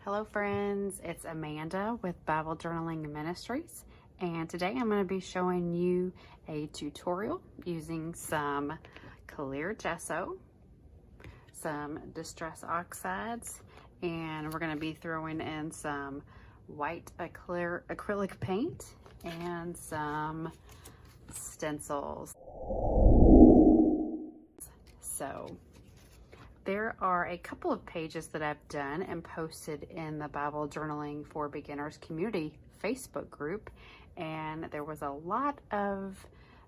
Hello friends, it's Amanda with Bible Journaling Ministries, and today I'm going to be showing you a tutorial using some clear gesso, some Distress Oxides, and we're going to be throwing in some white clear acrylic paint and some stencils. So there are a couple of pages that I've done and posted in the Bible Journaling for Beginners community Facebook group, and there was a lot of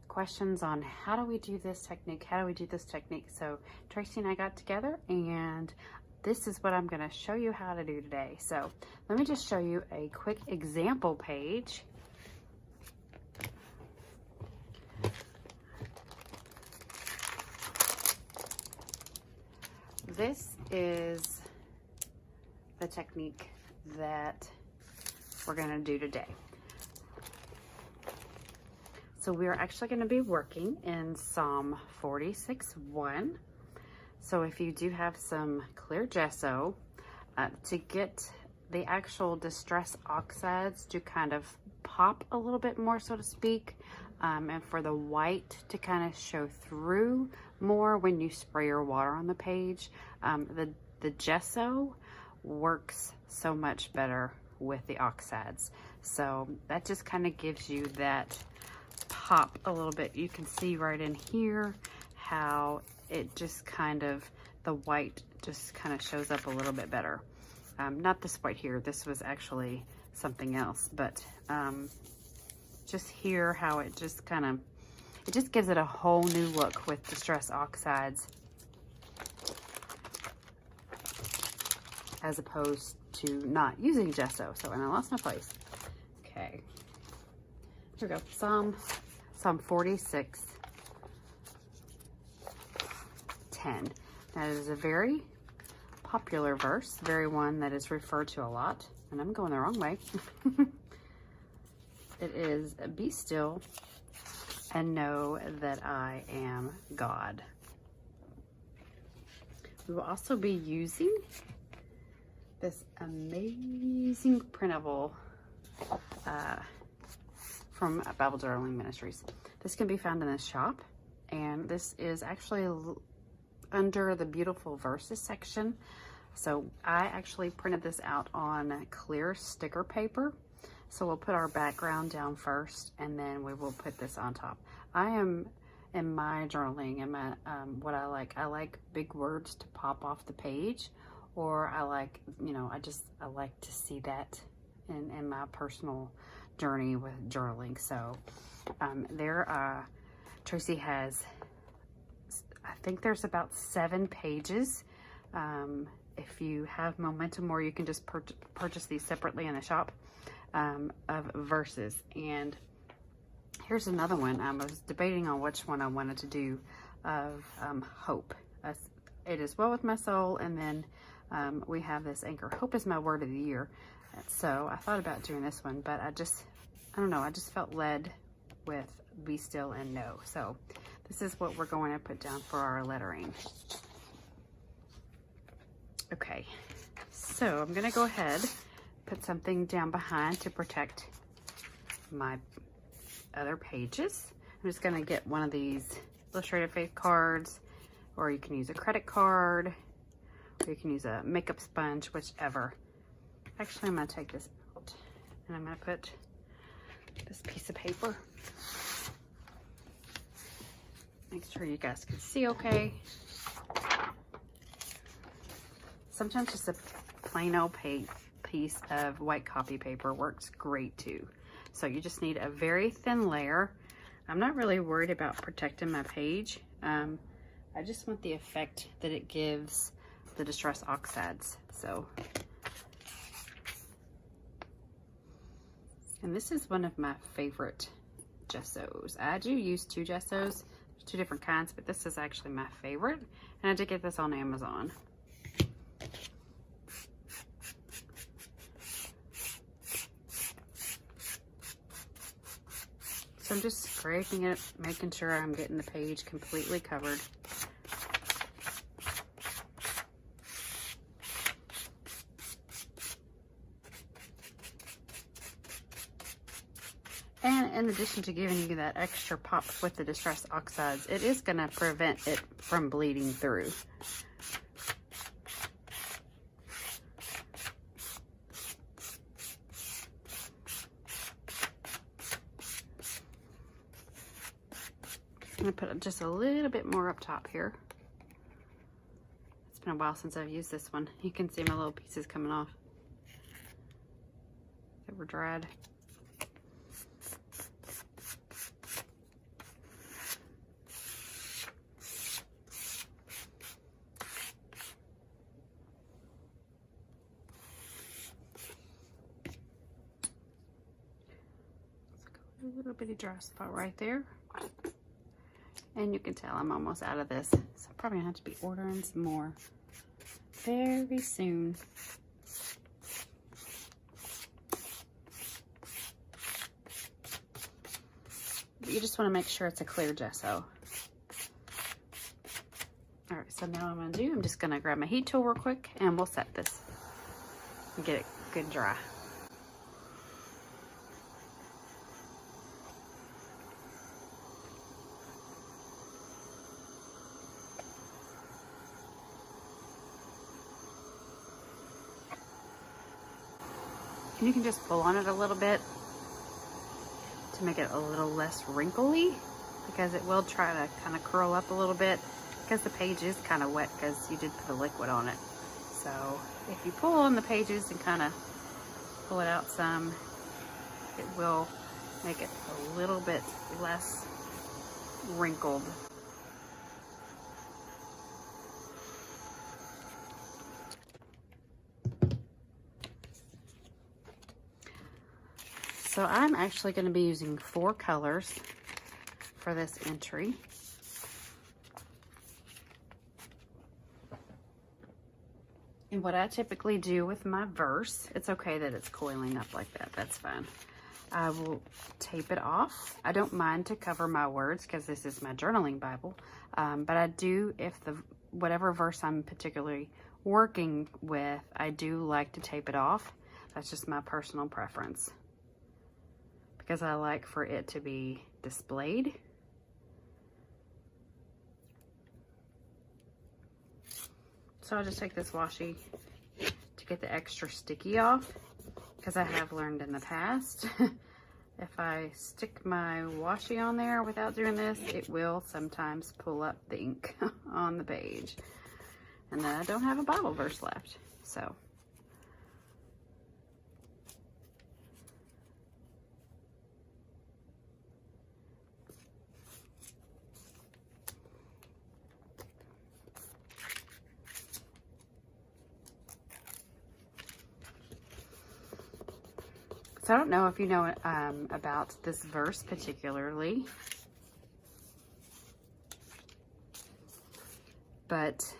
questions on how do we do this technique, so Tracy and I got together and this is what I'm going to show you how to do today. So let me just show you a quick example page. This is the technique that we're going to do today. So we're actually going to be working in Psalm 46:1. So if you do have some clear gesso, to get the actual Distress Oxides to kind of pop a little bit more, so to speak, and for the white to kind of show through more when you spray your water on the page, the gesso works so much better with the oxides. So that just kind of gives you that pop a little bit. You can see right in here how it just kind of, the white just kind of shows up a little bit better. Not this white here, this was actually something else, but just here how it just kind of, it just gives it a whole new look with Distress Oxides as opposed to not using gesso. So, and I lost my place. Okay, here we go. Psalm 46:10. That is a very popular verse, very one that is referred to a lot, and I'm going the wrong way. It is, be still and know that I am God. We will also be using this amazing printable from Bible Journaling Ministries. This can be found in the shop, and this is actually under the beautiful verses section. So I actually printed this out on clear sticker paper. So we'll put our background down first, and then we will put this on top. I am, in my journaling, and my what I like big words to pop off the page, or I like, you know, I like to see that in my personal journey with journaling. So Tracy has, I think there's about 7 pages. If you have momentum, or you can just purchase these separately in the shop, of verses. And here's another one. I was debating on which one I wanted to do, of hope. It is well with my soul, and then we have this anchor. Hope is my word of the year. So I thought about doing this one, but I don't know, I just felt led with be still and know. So this is what we're going to put down for our lettering. Okay, so I'm gonna go ahead, put something down behind to protect my other pages. I'm just gonna get one of these illustrated faith cards, or you can use a credit card, or you can use a makeup sponge, whichever. Actually, I'm gonna take this out, and I'm gonna put this piece of paper. Make sure you guys can see okay. Sometimes just a plain old piece of white copy paper works great too. So you just need a very thin layer. I'm not really worried about protecting my page. I just want the effect that it gives the Distress Oxides. So, and this is one of my favorite gessos. I do use 2 gessos. There's 2 different kinds, but this is actually my favorite. And I did get this on Amazon. So I'm just scraping it, making sure I'm getting the page completely covered. And in addition to giving you that extra pop with the Distress Oxides, it is going to prevent it from bleeding through. I'm going to put just a little bit more up top here. It's been a while since I've used this one. You can see my little pieces coming off. They were dried. A little bitty dry spot right there. And you can tell I'm almost out of this. So I'm probably gonna have to be ordering some more very soon. But you just wanna make sure it's a clear gesso. All right, so now what I'm just gonna grab my heat tool real quick and we'll set this and get it good dry. And you can just pull on it a little bit to make it a little less wrinkly, because it will try to kind of curl up a little bit because the page is kind of wet because you did put a liquid on it. So if you pull on the pages and kind of pull it out some, it will make it a little bit less wrinkled. So I'm actually going to be using 4 colors for this entry. And what I typically do with my verse, it's okay that it's coiling up like that, that's fine. I will tape it off. I don't mind to cover my words because this is my journaling Bible, but I do, if whatever verse I'm particularly working with, I do like to tape it off. That's just my personal preference, because I like for it to be displayed. So I'll just take this washi to get the extra sticky off, because I have learned in the past, if I stick my washi on there without doing this, it will sometimes pull up the ink on the page. And then I don't have a Bible verse left, so. So I don't know if you know about this verse particularly, but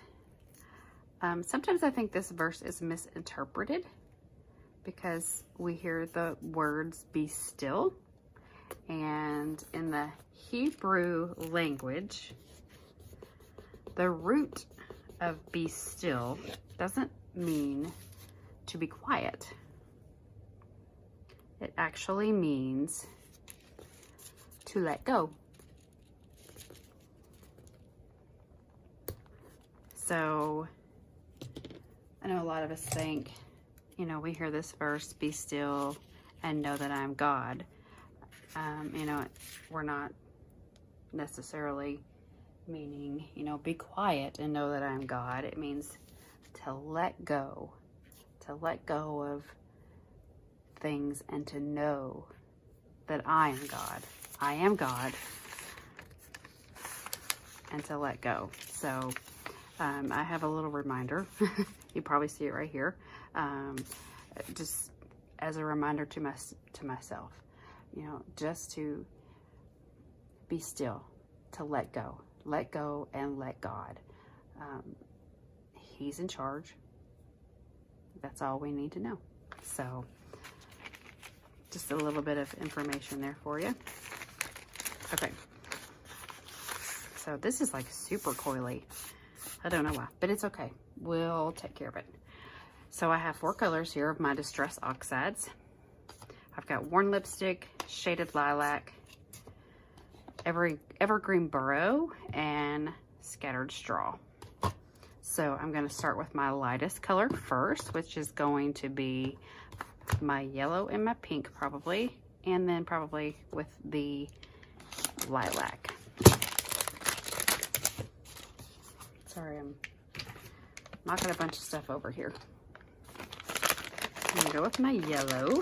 sometimes I think this verse is misinterpreted, because we hear the words "be still," and in the Hebrew language, the root of "be still" doesn't mean to be quiet. It actually means to let go. So I know a lot of us think, you know, we hear this verse, "be still and know that I'm God." You know, we're not necessarily meaning, you know, be quiet and know that I'm God. It means to let go of things and to know that I am God. I am God, and to let go. So I have a little reminder. You probably see it right here. Just as a reminder to myself, you know, just to be still, to let go and let God. He's in charge. That's all we need to know. So just a little bit of information there for you. Okay. So this is like super coily. I don't know why, but it's okay. We'll take care of it. So I have 4 colors here of my Distress Oxides. I've got Worn Lipstick, Shaded Lilac, Evergreen Burrow, and Scattered Straw. So I'm going to start with my lightest color first, which is going to be my yellow and my pink probably, and then probably with the lilac. Sorry, I'm knocking a bunch of stuff over here. I'm going to go with my yellow.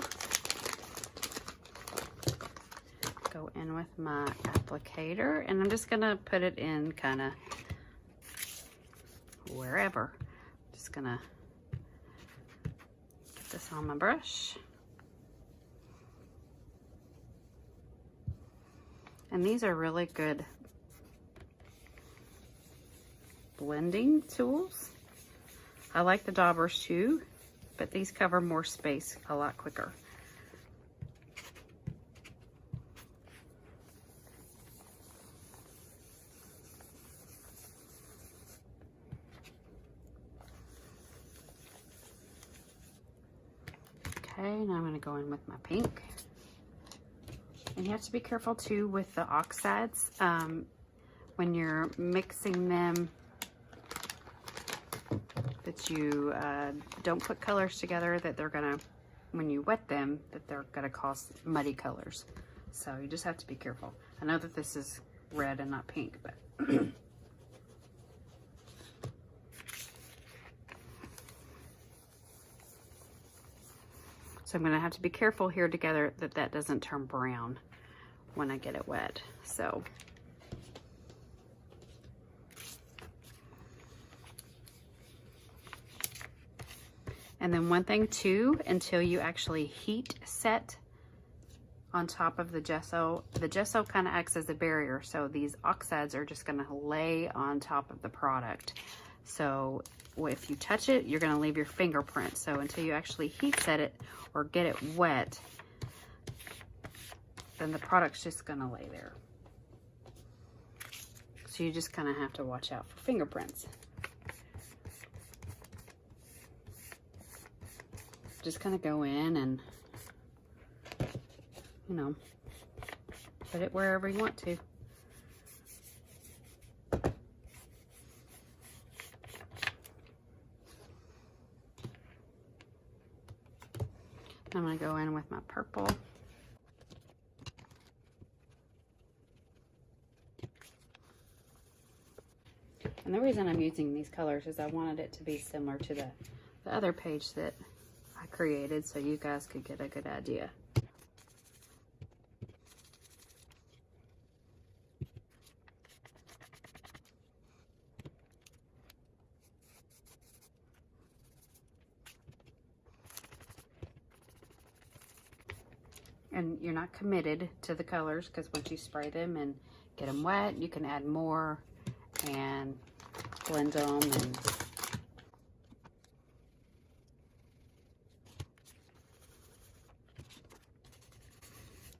Go in with my applicator, and I'm just going to put it in kind of wherever. Just going to get this on my brush. And these are really good blending tools. I like the daubers too, but these cover more space a lot quicker. Okay, now I'm going to go in with my pink. And you have to be careful too with the oxides. When you're mixing them, that you don't put colors together, that they're gonna, when you wet them, that they're gonna cause muddy colors. So you just have to be careful. I know that this is red and not pink, but so I'm gonna have to be careful here together that that doesn't turn brown when I get it wet. So and then one thing too, until you actually heat set on top of the gesso kind of acts as a barrier. So these oxides are just gonna lay on top of the product. So if you touch it, you're gonna leave your fingerprint. So until you actually heat set it or get it wet, then the product's just gonna lay there. So you just kind of have to watch out for fingerprints. Just kind of go in and, you know, put it wherever you want to. I'm going to go in with my purple. And the reason I'm using these colors is I wanted it to be similar to the other page that I created, so you guys could get a good idea. And you're not committed to the colors, because once you spray them and get them wet, you can add more and blend them. And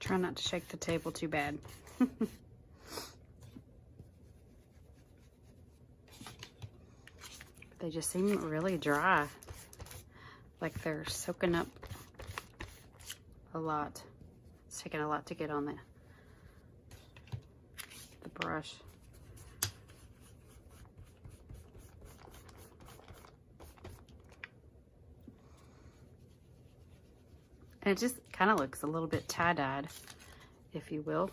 try not to shake the table too bad. They just seem really dry, like they're soaking up a lot. It's taking a lot to get on the brush. And it just kind of looks a little bit tie-dyed, if you will.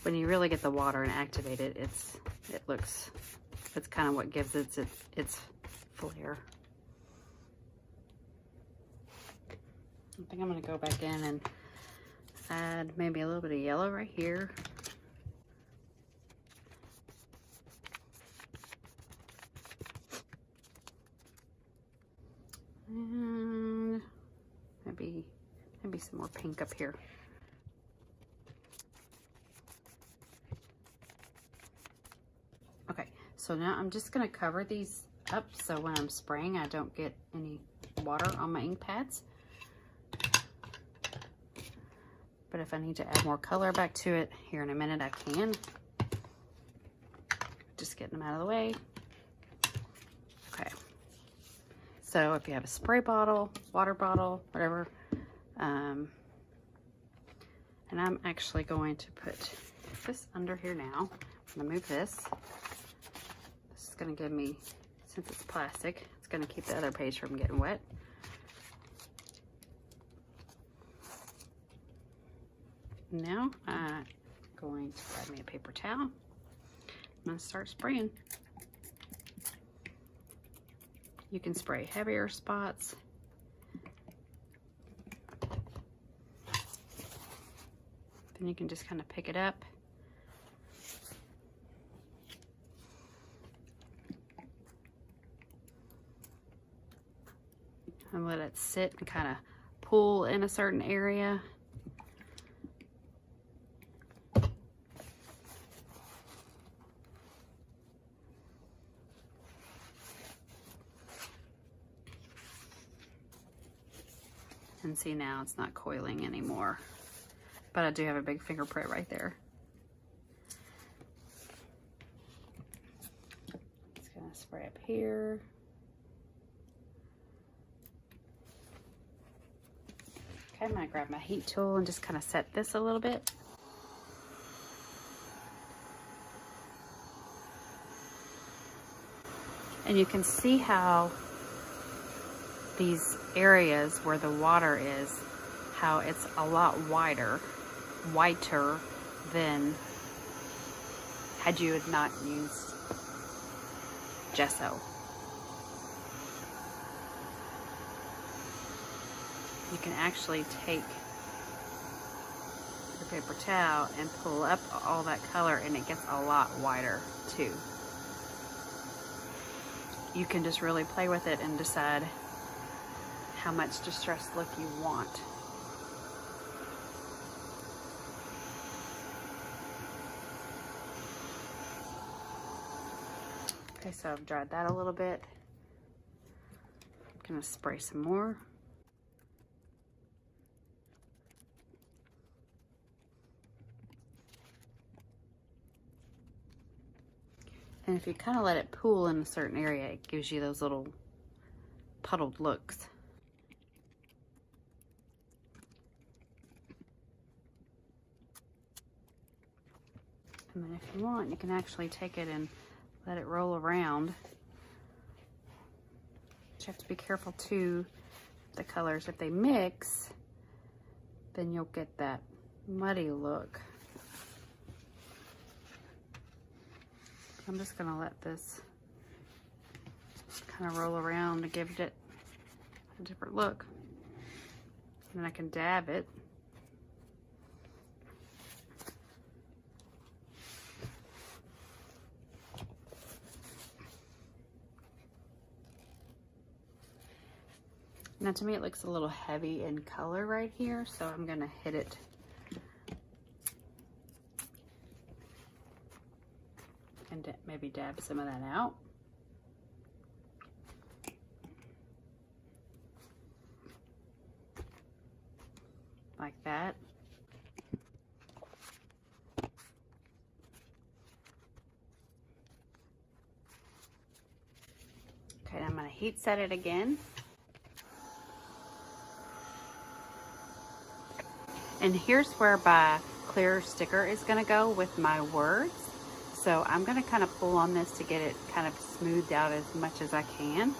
When you really get the water and activate it, it's kind of what gives it its flair. I think I'm going to go back in and add maybe a little bit of yellow right here. And maybe some more pink up here. Okay, so now I'm just going to cover these up so when I'm spraying I don't get any water on my ink pads. But if I need to add more color back to it here in a minute, I can. Just getting them out of the way. Okay. So if you have a spray bottle, water bottle, whatever, And I'm actually going to put this under here now. I'm gonna move this. This is gonna give me, since it's plastic, it's gonna keep the other page from getting wet. Now I'm going to grab me a paper towel. I'm gonna start spraying. You can spray heavier spots. Then you can just kind of pick it up. And let it sit and kind of pull in a certain area. And see, now it's not coiling anymore. But I do have a big fingerprint right there. Just gonna spray up here. Okay, I'm gonna grab my heat tool and just kind of set this a little bit. And you can see how these areas where the water is, how it's a lot whiter than had you had not used gesso. You can actually take your paper towel and pull up all that color and it gets a lot whiter too. You can just really play with it and decide how much distressed look you want. Okay, so I've dried that a little bit. I'm gonna spray some more. And if you kind of let it pool in a certain area, it gives you those little puddled looks. And then if you want, you can actually take it and let it roll around. But you have to be careful too, the colors. If they mix, then you'll get that muddy look. I'm just gonna let this kind of roll around to give it a different look. And then I can dab it. Now to me it looks a little heavy in color right here, so I'm gonna hit it and maybe dab some of that out. Like that. Okay, I'm gonna heat set it again. And here's where my clear sticker is gonna go with my words. So I'm gonna kind of pull on this to get it kind of smoothed out as much as I can.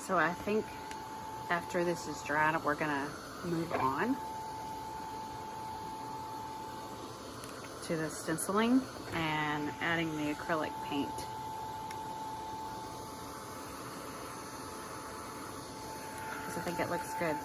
So I think after this is dried, we're gonna move on to the stenciling and adding the acrylic paint. Because I think it looks good.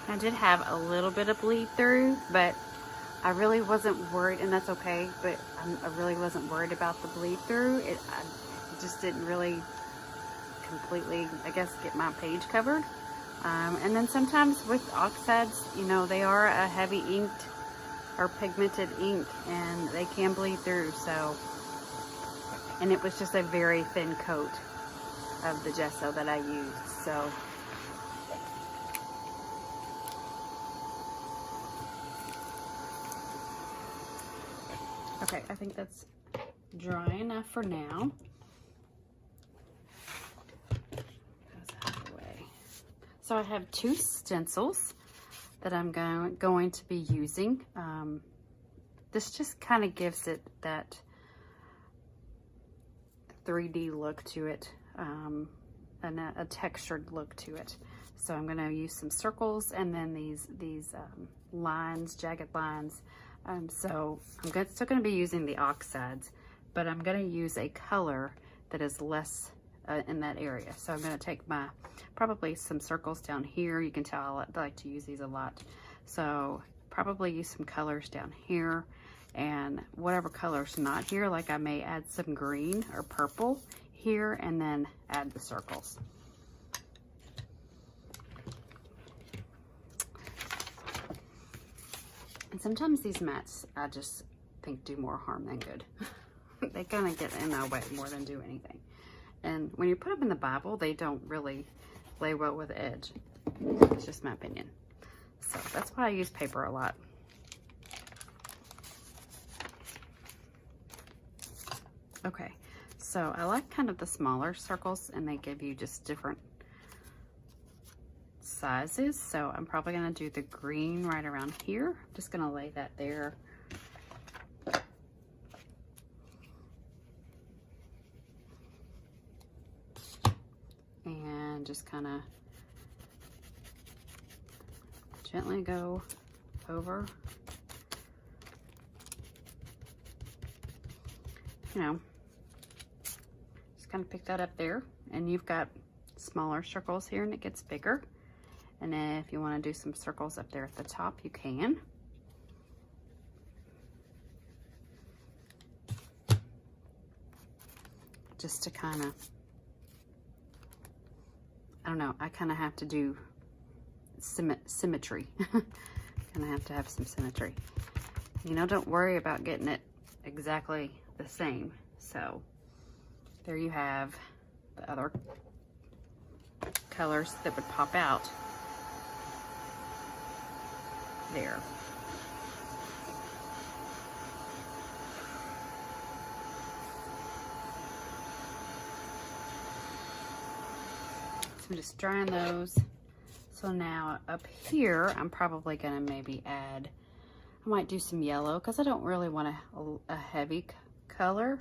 I did have a little bit of bleed through, but I really wasn't worried, and that's okay, but I really wasn't worried about the bleed through. I just didn't really completely, I guess, get my page covered. And then sometimes with oxides, you know, they are a heavy inked or pigmented ink and they can bleed through. So, and it was just a very thin coat of the gesso that I used. So, okay, I think that's dry enough for now. So I have 2 stencils that I'm going to be using. This just kind of gives it that 3D look to it, and a textured look to it. So I'm going to use some circles and then these lines, jagged lines. So I'm still going to be using the oxides, but I'm going to use a color that is less in that area. So I'm going to take probably some circles down here. You can tell I like to use these a lot. So probably use some colors down here, and whatever color's not here, like I may add some green or purple here and then add the circles. And sometimes these mats, I just think do more harm than good. They kind of get in our way more than do anything. And when you put them in the Bible, they don't really lay well with the edge. It's just my opinion. So that's why I use paper a lot. Okay, so I like kind of the smaller circles, and they give you just different sizes. So I'm probably gonna do the green right around here. I'm just gonna lay that there. And just kind of gently go over, you know, just kind of pick that up there. And you've got smaller circles here and it gets bigger. And then if you want to do some circles up there at the top, you can. Just to kind of, I don't know, I kind of have to do symmetry. Kind of have to have some symmetry. You know, don't worry about getting it exactly the same. So there you have the other colors that would pop out there. So I'm just drying those. So now up here, I'm probably gonna maybe add, I might do some yellow because I don't really want a heavy color.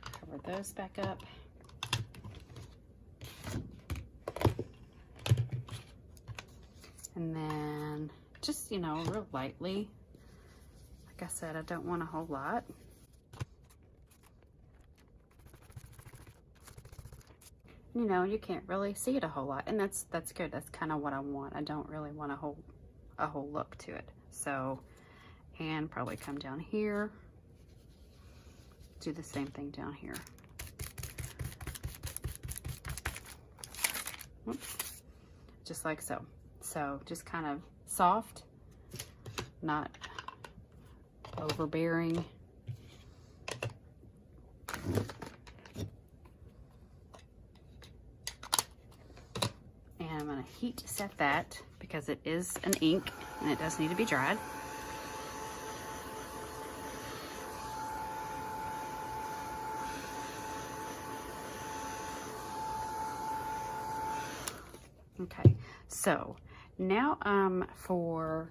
Cover those back up. And then just, you know, real lightly. Like I said, I don't want a whole lot. You know, you can't really see it a whole lot, and that's good. That's kind of what I want. I don't really want a whole look to it. So, and probably come down here, do the same thing down here. Oops. Just like so. So just kind of soft, not overbearing. And I'm going to heat set that because it is an ink and it does need to be dried. Okay, so now for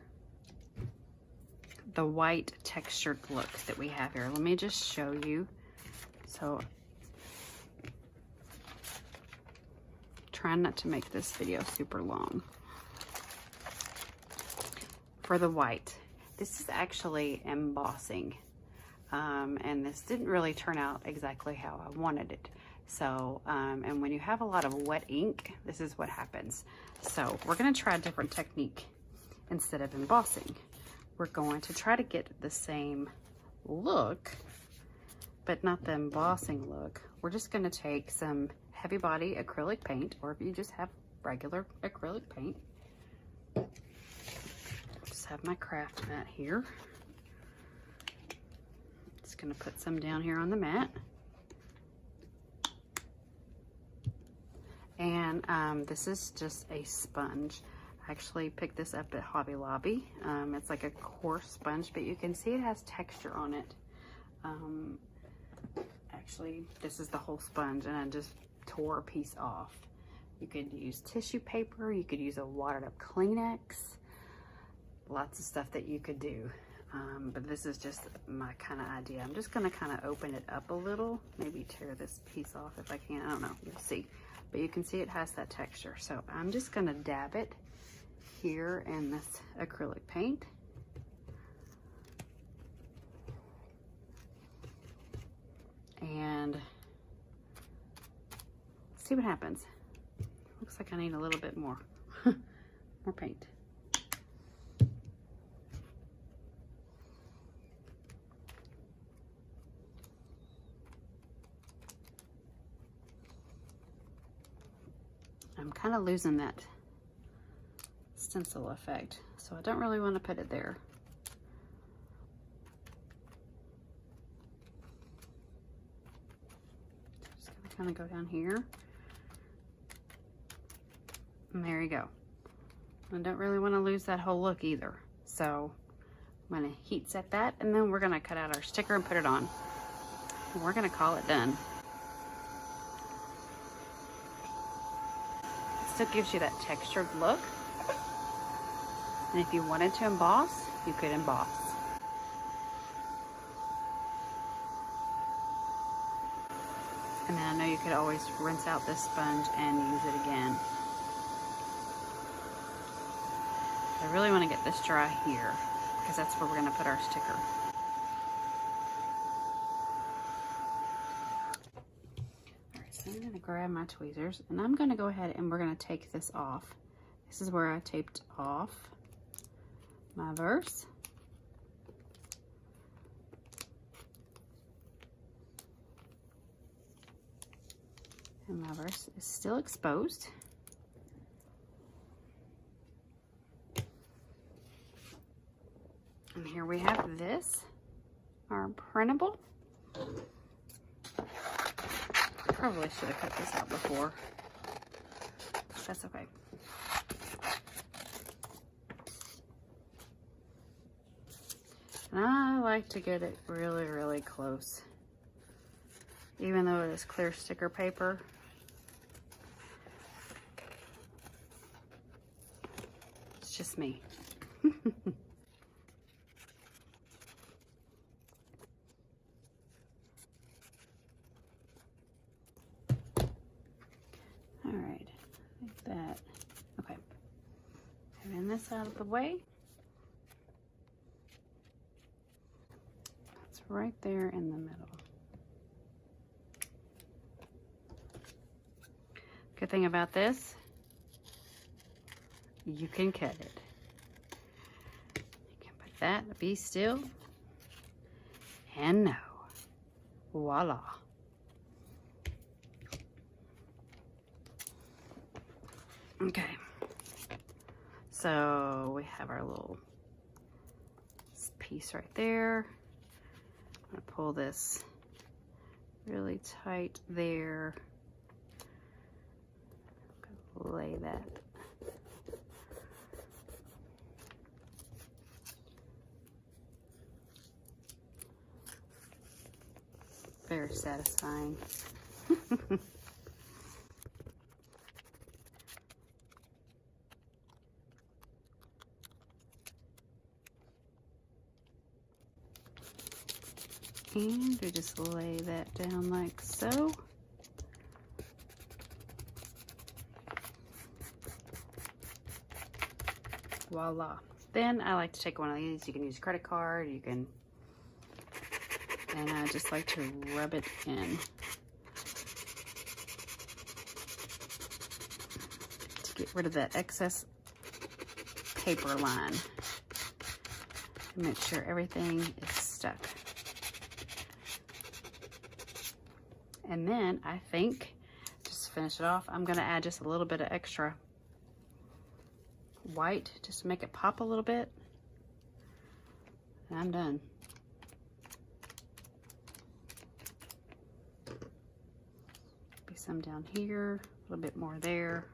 the white textured look that we have here, let me just show you. So trying not to make this video super long. For the white, this is actually embossing, and this didn't really turn out exactly how I wanted it. So, and when you have a lot of wet ink, this is what happens. So we're going to try a different technique. Instead of embossing, we're going to try to get the same look, but not the embossing look. We're just going to take some heavy body acrylic paint, or if you just have regular acrylic paint. Just have my craft mat here. Just gonna put some down here on the mat. And this is just a sponge. I actually picked this up at Hobby Lobby. It's like a coarse sponge, but you can see it has texture on it. Actually, this is the whole sponge, and I just tore a piece off. You could use tissue paper, you could use a watered up Kleenex, lots of stuff that you could do. But this is just my kind of idea. I'm just gonna kind of open it up a little, maybe tear this piece off if I can, I don't know, you'll see. But you can see it has that texture. So I'm just gonna dab it here in this acrylic paint. And see what happens. Looks like I need a little bit more, more paint. I'm kind of losing that stencil effect, so I don't really want to put it there. Just gonna kind of go down here. And there you go. I don't really want to lose that whole look either. So I'm gonna heat set that, and then we're gonna cut out our sticker and put it on. And we're gonna call it done. Still gives you that textured look. And if you wanted to emboss, you could emboss. And then I know you could always rinse out this sponge and use it again. I really want to get this dry here, because that's where we're going to put our sticker. So I'm going to grab my tweezers, and I'm going to go ahead and we're going to take this off. This is where I taped off my verse. And my verse is still exposed. And here we have this, our printable. Probably should have cut this out before. That's okay. And I like to get it really, really close. Even though it is clear sticker paper. It's just me. That. Okay. Moving this out of the way. It's right there in the middle. Good thing about this, you can cut it. You can put that, be still, and no. Voila. Okay, so we have our little piece right there. I'm gonna pull this really tight there. Lay that. Very satisfying. And we just lay that down like so. Voila. Then I like to take one of these. You can use a credit card, you can, and I just like to rub it in to get rid of that excess paper line. Make sure everything is stuck. And then I think, just finish it off, I'm going to add just a little bit of extra white just to make it pop a little bit. And I'm done. Be some down here, a little bit more there.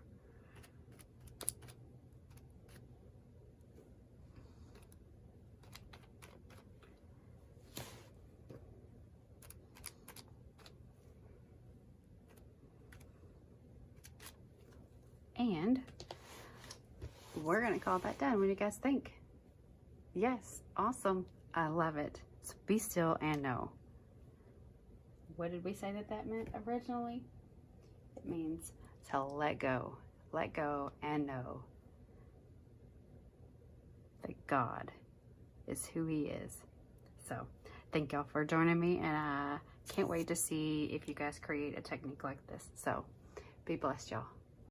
And we're gonna call that done. What do you guys think? Yes, awesome. I love it. So be still and know. What did we say that meant originally? It means to let go and know that God is who He is. So thank y'all for joining me, and I can't wait to see if you guys create a technique like this. So be blessed, y'all.